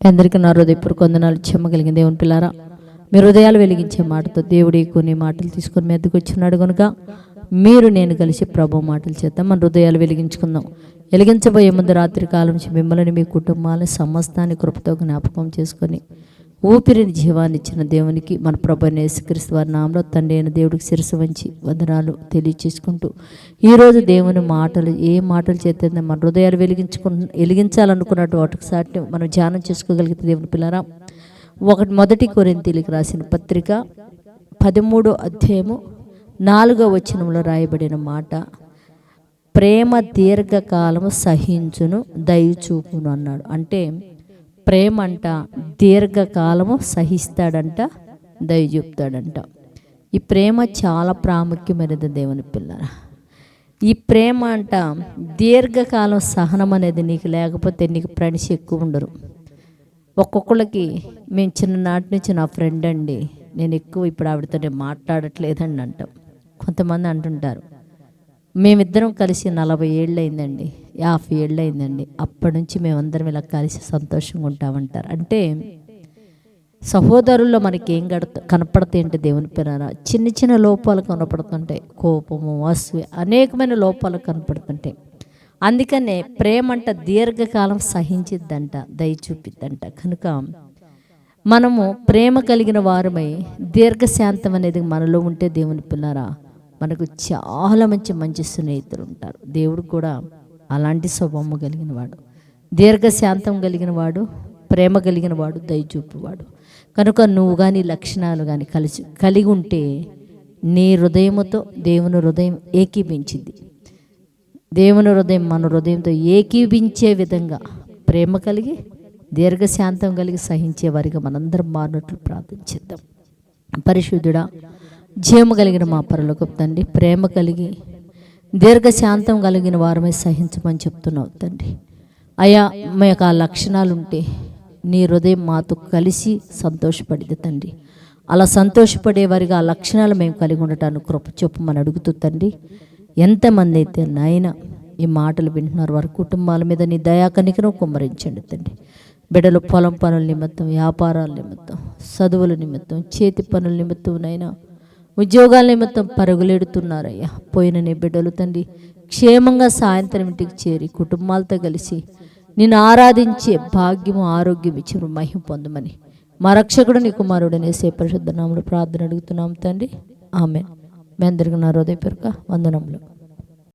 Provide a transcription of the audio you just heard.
అందరికీ నా హృదయపూర్వక వందనాలు. చెమ్మగలిగిన దేవుని పిల్లారా, మీ హృదయాలు వెలిగించే మాటతో దేవుడి కొన్ని మాటలు తీసుకొని మీ ఎద్దుకు వచ్చినాడు కనుక మీరు నేను కలిసి ప్రభు మాటలు చేద్దాం. మన హృదయాలు వెలిగించుకుందాం. వెలిగించబోయే ముందు రాత్రి కాలం నుంచి మిమ్మల్ని మీ కుటుంబాలను సమస్తాన్ని కృపతో జ్ఞాపకం చేసుకొని ఊపిరిని జీవాన్ని ఇచ్చిన దేవునికి మన ప్రభు యేసుక్రీస్తు వారి నామములో తండ్రి అయిన దేవుడికి శిరస్సు వంచి వందనాలు తెలియచేసుకుంటూ ఈరోజు దేవుని మాటలు ఏ మాటలు చేస్తే మన హృదయాలు వెలిగించాలనుకున్నట్టు వాటికి సాటి మనం ధ్యానం చేసుకోగలిగితే దేవుని పిల్లరా, మొదటి కొరింథీయులకు రాసిన పత్రిక 13వ అధ్యాయము 4వ వచనంలో రాయబడిన మాట, ప్రేమ దీర్ఘకాలము సహించును దయచూపును అన్నాడు. అంటే ప్రేమ అంట దీర్ఘకాలము సహిస్తాడంట, దయ చూపుతాడంట. ఈ ప్రేమ చాలా ప్రాముఖ్యమైనది దేవుని పిల్లరా. ఈ ప్రేమ అంట దీర్ఘకాలం సహనం అనేది నీకు లేకపోతే నీకు ఫ్రెండ్స్ ఎక్కువ ఉండరు. ఒక్కొక్కళ్ళకి మేము చిన్ననాటి నుంచి నా ఫ్రెండ్ అండి, నేను ఎక్కువ ఇప్పుడు ఆవిడతో మాట్లాడట్లేదండి అంటాం. కొంతమంది అంటుంటారు మేమిద్దరం కలిసి 40 ఏళ్ళు అయిందండి, 50 ఏళ్ళు అయిందండి, అప్పటి నుంచి మేమందరం ఇలా కలిసి సంతోషంగా ఉంటామంటారు. అంటే సహోదరుల్లో మనకి ఏం కనపడతాయి అంటే దేవుని పిల్లరా, చిన్న చిన్న లోపాలు కనపడుతుంటాయి. కోపము, అసూయ, అనేకమైన లోపాలు కనపడుతుంటాయి. అందుకనే ప్రేమ అంట దీర్ఘకాలం సహించిద్దంట, దయ చూపిద్దంట. కనుక మనము ప్రేమ కలిగిన వారమై దీర్ఘశాంతం అనేది మనలో ఉంటే దేవుని పిల్లరా, మనకు చాలా మంచి స్నేహితులు ఉంటారు. దేవుడు కూడా అలాంటి స్వభావం కలిగిన వాడు, దీర్ఘశాంతం కలిగిన వాడు, ప్రేమ కలిగిన వాడు, దయచూపువాడు. కనుక నువ్వు కానీ లక్షణాలు కానీ కలిగి ఉంటే నీ హృదయముతో దేవుని హృదయం ఏకీభించింది. దేవుని హృదయం మన హృదయంతో ఏకీభించే విధంగా ప్రేమ కలిగి దీర్ఘశాంతం కలిగి సహించే వారిగా మనందరం మారినట్లు ప్రార్థించేద్దాం. పరిశుద్ధుడా, జీవము కలిగిన మా పరలోకపు తండ్రి, ప్రేమ కలిగి దీర్ఘశాంతం కలిగిన వారమై సహించమని చెప్తున్నావు తండ్రి. అయా మాకు ఆ లక్షణాలు ఉంటే నీ హృదయం మాతో కలిసి సంతోషపడింది తండ్రి. అలా సంతోషపడే వారిగా ఆ లక్షణాలు మేము కలిగి ఉండటానికి కృప చెప్పమని అడుగుతూ తండ్రి, ఎంతమంది అయితే నాయన ఈ మాటలు వింటున్నారు వారి కుటుంబాల మీద నీ దయాకనికను కుమ్మరించండి తండ్రి. బిడ్డలు పొలం పనుల నిమిత్తం, వ్యాపారాల నిమిత్తం, చదువుల నిమిత్తం, చేతి పనుల నిమిత్తం, నైనా ఉద్యోగాల నిమిత్తం పరుగులెడుతున్నారయ్యా. పోయిన నీ బిడ్డలు తండ్రి క్షేమంగా సాయంత్రం ఇంటికి చేరి కుటుంబాలతో కలిసి నిన్ను ఆరాధించే భాగ్యము, ఆరోగ్యం ఇచ్చి మహిమ పొందమని మా రక్షకుడు నీ కుమారుడు యేసు పరిశుద్ధ నామములో ప్రార్థన అడుగుతున్నాం తండ్రి, ఆమేన్. మీ అందరికీ నా హృదయపూర్వక వందనములు.